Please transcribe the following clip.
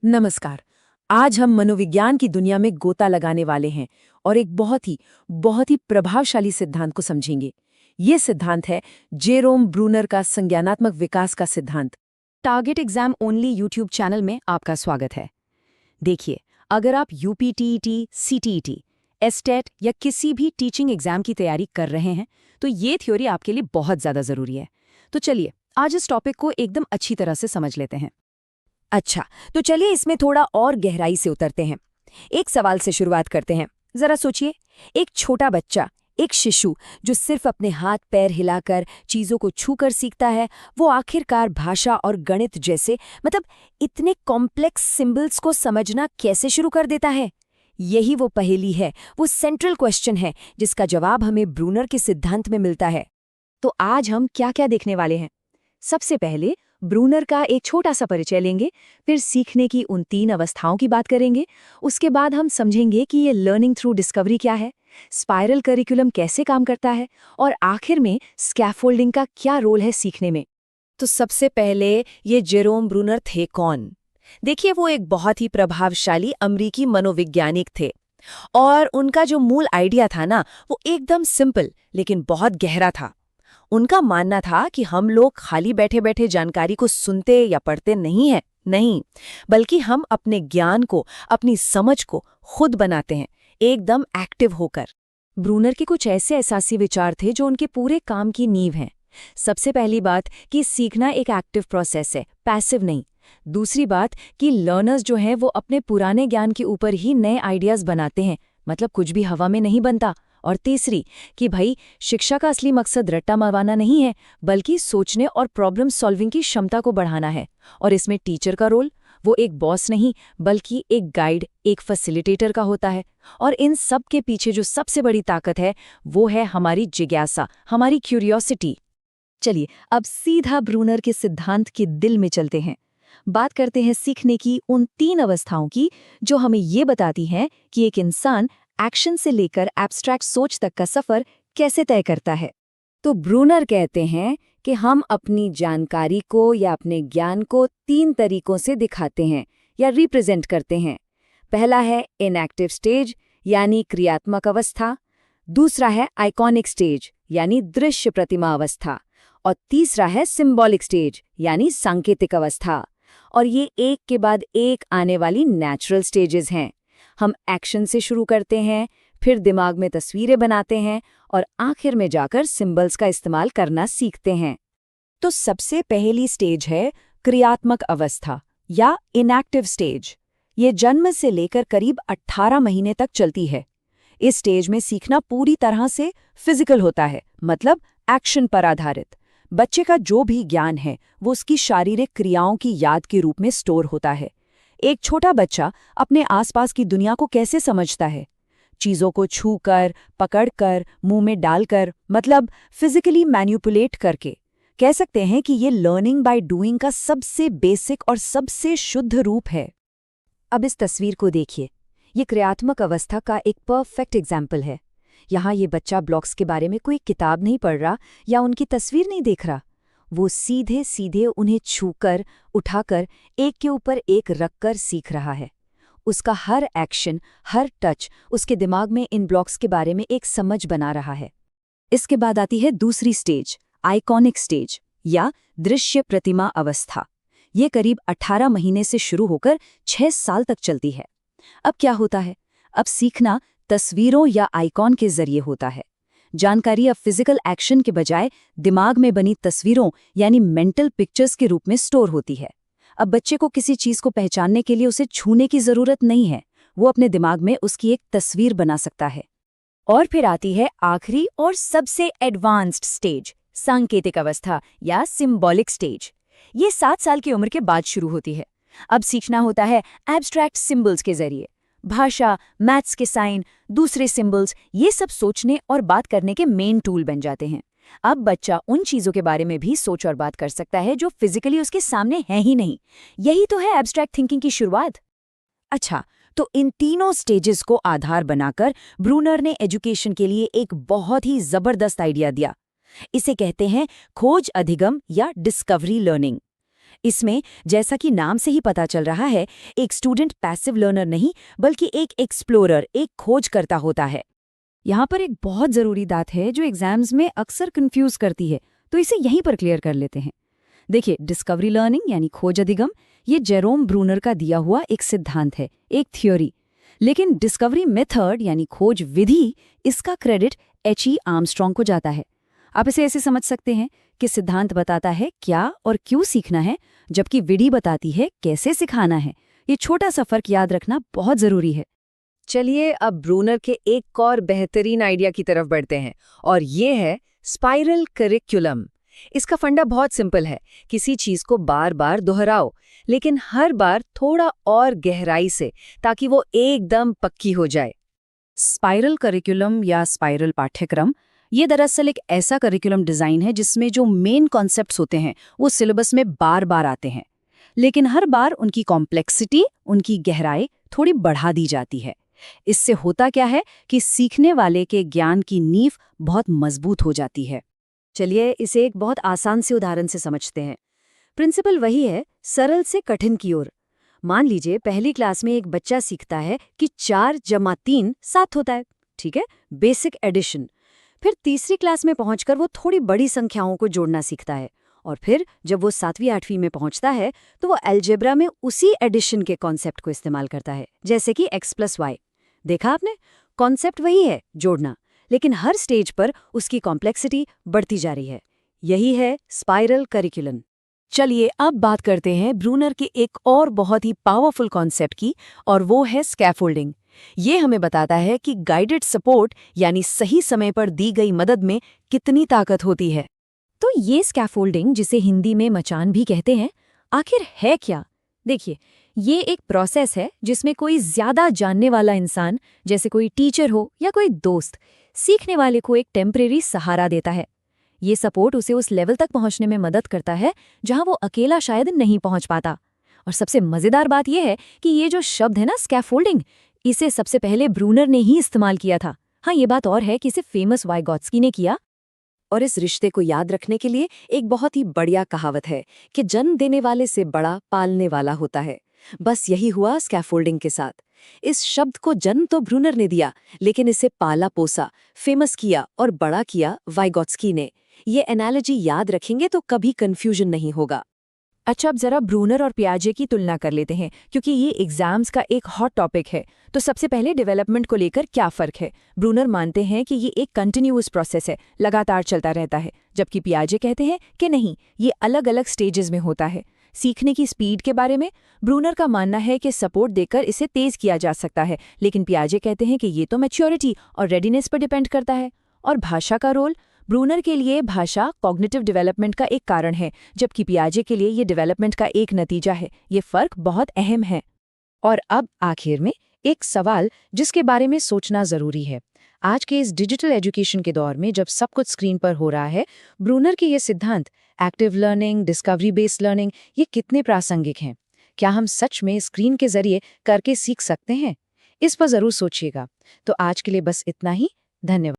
नमस्कार। आज हम मनोविज्ञान की दुनिया में गोता लगाने वाले हैं और एक बहुत ही प्रभावशाली सिद्धांत को समझेंगे। ये सिद्धांत है जेरोम ब्रूनर का संज्ञानात्मक विकास का सिद्धांत। Target exam only YouTube channel में आपका स्वागत है। देखिए, अगर आप यूपीटीईटी, सीटीईटी, एसटेट या किसी भी टीचिंग एग्जाम की तैयारी कर रहे हैं तो ये थ्योरी आपके लिए बहुत ज़्यादा ज़रूरी है। तो चलिए आज इस टॉपिक को एकदम अच्छी तरह से समझ लेते हैं। अच्छा, तो चलिए इसमें थोड़ा और गहराई से उतरते हैं। एक सवाल से शुरुआत करते हैं। जरा सोचिए, एक छोटा बच्चा, एक शिशु जो सिर्फ अपने हाथ पैर हिलाकर चीज़ों को छूकर सीखता है, वो आखिरकार भाषा और गणित जैसे इतने कॉम्प्लेक्स सिंबल्स को समझना कैसे शुरू कर देता है? यही वो पहेली है, वो सेंट्रल क्वेश्चन है जिसका जवाब हमें ब्रूनर के सिद्धांत में मिलता है। तो आज हम क्या क्या देखने वाले हैं? सबसे पहले ब्रूनर का एक छोटा सा परिचय लेंगे, फिर सीखने की उन 3 अवस्थाओं की बात करेंगे। उसके बाद हम समझेंगे कि ये लर्निंग थ्रू डिस्कवरी क्या है, स्पाइरल करिकुलम कैसे काम करता है और आखिर में स्कैफोल्डिंग का क्या रोल है सीखने में। तो सबसे पहले ये जेरोम ब्रूनर थे कौन? देखिए, वो एक बहुत ही प्रभावशाली अमेरिकी मनोवैज्ञानिक थे और उनका जो मूल आइडिया था ना, वो एकदम सिंपल लेकिन बहुत गहरा था। उनका मानना था कि हम लोग खाली बैठे बैठे जानकारी को सुनते या पढ़ते नहीं, बल्कि हम अपने ज्ञान को, अपनी समझ को खुद बनाते हैं, एकदम एक्टिव होकर। ब्रूनर के कुछ ऐसे असासी विचार थे जो उनके पूरे काम की नींव हैं। सबसे पहली बात कि सीखना एक एक्टिव प्रोसेस है, पैसिव नहीं। दूसरी बात कि लर्नर्स जो हैं वो अपने पुराने ज्ञान के ऊपर ही नए आइडियाज बनाते हैं, मतलब कुछ भी हवा में नहीं बनता। और तीसरी कि भाई, शिक्षा का असली मकसद रट्टा मारवाना नहीं है, बल्कि सोचने और प्रॉब्लम सॉल्विंग की क्षमता को बढ़ाना है। और इसमें टीचर का रोल, वो एक बॉस नहीं बल्कि एक गाइड, एक फैसिलिटेटर का होता है। और इन सब के पीछे जो सबसे बड़ी ताकत है वो है हमारी जिज्ञासा, हमारी क्यूरियोसिटी। चलिए अब सीधा ब्रूनर के सिद्धांत के दिल में चलते हैं। बात करते हैं सीखने की उन 3 अवस्थाओं की जो हमें ये बताती हैं कि एक इंसान एक्शन से लेकर एब्स्ट्रैक्ट सोच तक का सफर कैसे तय करता है। तो ब्रूनर कहते हैं कि हम अपनी जानकारी को या अपने ज्ञान को 3 तरीकों से दिखाते हैं या रिप्रेजेंट करते हैं। पहला है इनएक्टिव स्टेज यानी क्रियात्मक अवस्था, दूसरा है आइकॉनिक स्टेज यानी दृश्य प्रतिमा अवस्था, और तीसरा है सिंबॉलिक स्टेज यानी सांकेतिक अवस्था। और ये एक के बाद एक आने वाली नेचुरल स्टेजेस हैं। हम एक्शन से शुरू करते हैं, फिर दिमाग में तस्वीरें बनाते हैं और आखिर में जाकर सिंबल्स का इस्तेमाल करना सीखते हैं। तो सबसे पहली स्टेज है क्रियात्मक अवस्था या इनएक्टिव स्टेज। ये जन्म से लेकर करीब 18 महीने तक चलती है। इस स्टेज में सीखना पूरी तरह से फिजिकल होता है, मतलब एक्शन पर आधारित। बच्चे का जो भी ज्ञान है वो उसकी शारीरिक क्रियाओं की याद के रूप में स्टोर होता है। एक छोटा बच्चा अपने आसपास की दुनिया को कैसे समझता है? चीज़ों को छूकर, पकड़कर, मुंह में डालकर, मतलब फिजिकली मैनिपुलेट करके। कह सकते हैं कि ये लर्निंग बाय डूइंग का सबसे बेसिक और सबसे शुद्ध रूप है। अब इस तस्वीर को देखिए, ये क्रियात्मक अवस्था का एक परफेक्ट एग्जाम्पल है। यहाँ ये बच्चा ब्लॉक्स के बारे में कोई किताब नहीं पढ़ रहा या उनकी तस्वीर नहीं देख रहा। वो सीधे सीधे उन्हें छूकर, उठाकर, एक के ऊपर एक रखकर सीख रहा है। उसका हर एक्शन, हर टच उसके दिमाग में इन ब्लॉक्स के बारे में एक समझ बना रहा है। इसके बाद आती है दूसरी स्टेज, आइकॉनिक स्टेज या दृश्य प्रतिमा अवस्था। ये करीब 18 महीने से शुरू होकर 6 साल तक चलती है। अब क्या होता है? अब सीखना तस्वीरों या आइकॉन के जरिए होता है। जानकारी अब फिजिकल एक्शन के बजाय दिमाग में बनी तस्वीरों यानी मेंटल पिक्चर्स के रूप में स्टोर होती है। अब बच्चे को किसी चीज को पहचानने के लिए उसे छूने की जरूरत नहीं है, वो अपने दिमाग में उसकी एक तस्वीर बना सकता है। और फिर आती है आखिरी और सबसे एडवांस्ड स्टेज, सांकेतिक अवस्था या सिंबॉलिक स्टेज। ये 7 साल की उम्र के बाद शुरू होती है। अब सीखना होता है एब्स्ट्रैक्ट सिंबल्स के जरिए। भाषा, मैथ्स के साइन, दूसरे सिंबल्स, ये सब सोचने और बात करने के मेन टूल बन जाते हैं। अब बच्चा उन चीज़ों के बारे में भी सोच और बात कर सकता है जो फिजिकली उसके सामने है ही नहीं। यही तो है एब्स्ट्रैक्ट थिंकिंग की शुरुआत। अच्छा, तो इन तीनों स्टेजेस को आधार बनाकर ब्रूनर ने एजुकेशन के लिए एक बहुत ही जबरदस्त आइडिया दिया। इसे कहते हैं खोज अधिगम या डिस्कवरी लर्निंग। इसमें जैसा कि नाम से ही पता चल रहा है, एक स्टूडेंट पैसिव लर्नर नहीं बल्कि एक एक्सप्लोरर, एक खोजकर्ता होता है। यहाँ पर एक बहुत ज़रूरी बात है जो एग्जाम्स में अक्सर कंफ्यूज करती है, तो इसे यहीं पर क्लियर कर लेते हैं। देखिए, डिस्कवरी लर्निंग यानी खोज अधिगम, ये जेरोम ब्रूनर का दिया हुआ एक सिद्धांत है, एक थ्योरी। लेकिन डिस्कवरी मेथड यानी खोज विधि, इसका क्रेडिट H.E. आर्मस्ट्रॉन्ग को जाता है। आप इसे ऐसे समझ सकते हैं कि सिद्धांत बताता है क्या और क्यों सीखना है, जबकि विधि बताती है कैसे सिखाना है। ये छोटा सा फर्क याद रखना बहुत जरूरी है। चलिए अब ब्रूनर के एक और बेहतरीन आइडिया की तरफ बढ़ते हैं, और ये है स्पाइरल करिकुलम। इसका फंडा बहुत सिंपल है, किसी चीज को बार बार दोहराओ, लेकिन हर बार थोड़ा और गहराई से, ताकि वो एकदम पक्की हो जाए। स्पाइरल करिकुलम या स्पाइरल पाठ्यक्रम, ये दरअसल एक ऐसा करिकुलम डिज़ाइन है जिसमें जो मेन कॉन्सेप्ट्स होते हैं वो सिलेबस में बार बार आते हैं, लेकिन हर बार उनकी कॉम्प्लेक्सिटी, उनकी गहराई थोड़ी बढ़ा दी जाती है। इससे होता क्या है कि सीखने वाले के ज्ञान की नींव बहुत मजबूत हो जाती है। चलिए इसे एक बहुत आसान से उदाहरण से समझते हैं। प्रिंसिपल वही है, सरल से कठिन की ओर। मान लीजिए पहली क्लास में एक बच्चा सीखता है कि 4 + 3 7 होता है, ठीक है, बेसिक एडिशन। फिर तीसरी क्लास में पहुंचकर वो थोड़ी बड़ी संख्याओं को जोड़ना सीखता है, और फिर जब वो 7वीं 8वीं में पहुंचता है तो वो अलजेब्रा में उसी एडिशन के कॉन्सेप्ट को इस्तेमाल करता है, जैसे कि x + y। देखा आपने, कॉन्सेप्ट वही है, जोड़ना, लेकिन हर स्टेज पर उसकी कॉम्प्लेक्सिटी बढ़ती जा रही है। यही है स्पाइरल करिकुलम। चलिए अब बात करते हैं ब्रूनर के एक और बहुत ही पावरफुल कॉन्सेप्ट की, और वो है स्कैफोल्डिंग। ये हमें बताता है कि गाइडेड सपोर्ट यानी सही समय पर दी गई मदद में कितनी ताकत होती है। तो ये स्कैफोल्डिंग, जिसे हिंदी में मचान भी कहते हैं, आखिर है क्या? देखिए, ये एक प्रोसेस है जिसमें कोई ज्यादा जानने वाला इंसान, जैसे कोई टीचर हो या कोई दोस्त, सीखने वाले को एक टेम्परेरी सहारा देता है। ये सपोर्ट उसे उस लेवल तक पहुंचने में मदद करता है जहां वो अकेला शायद नहीं पहुंच पाता। और सबसे मजेदार बात यह है कि ये जो शब्द है ना, स्कैफोल्डिंग, इसे सबसे पहले ब्रूनर ने ही इस्तेमाल किया था। हाँ, ये बात और है कि इसे फेमस वाइगॉत्स्की ने किया। और इस रिश्ते को याद रखने के लिए एक बहुत ही बढ़िया कहावत है कि जन्म देने वाले से बड़ा पालने वाला होता है। बस यही हुआ स्कैफोल्डिंग के साथ। इस शब्द को जन्म तो ब्रूनर ने दिया, लेकिन इसे पाला पोसा, फेमस किया और बड़ा किया वाइगॉत्स्की ने। ये एनालॉजी याद रखेंगे तो कभी कंफ्यूजन नहीं होगा। अच्छा, अब जरा ब्रूनर और पियाजे की तुलना कर लेते हैं, क्योंकि ये एग्जाम्स का एक हॉट टॉपिक है। तो सबसे पहले डेवलपमेंट को लेकर क्या फ़र्क है? ब्रूनर मानते हैं कि ये एक कंटिन्यूअस प्रोसेस है, लगातार चलता रहता है, जबकि पियाजे कहते हैं कि नहीं, ये अलग अलग स्टेजेस में होता है। सीखने की स्पीड के बारे में ब्रूनर का मानना है कि सपोर्ट देकर इसे तेज़ किया जा सकता है, लेकिन पियाजे कहते हैं कि ये तो मैच्योरिटी और रेडीनेस पर डिपेंड करता है। और भाषा का रोल, ब्रूनर के लिए भाषा कॉग्निटिव डेवलपमेंट का एक कारण है, जबकि पियाजे के लिए ये डेवलपमेंट का एक नतीजा है। ये फर्क बहुत अहम है। और अब आखिर में एक सवाल जिसके बारे में सोचना जरूरी है। आज के इस डिजिटल एजुकेशन के दौर में जब सब कुछ स्क्रीन पर हो रहा है, ब्रूनर के ये सिद्धांत active learning, discovery based learning, ये कितने प्रासंगिक हैं? क्या हम सच में स्क्रीन के जरिए करके सीख सकते हैं? इस पर जरूर सोचिएगा। तो आज के लिए बस इतना ही। धन्यवाद।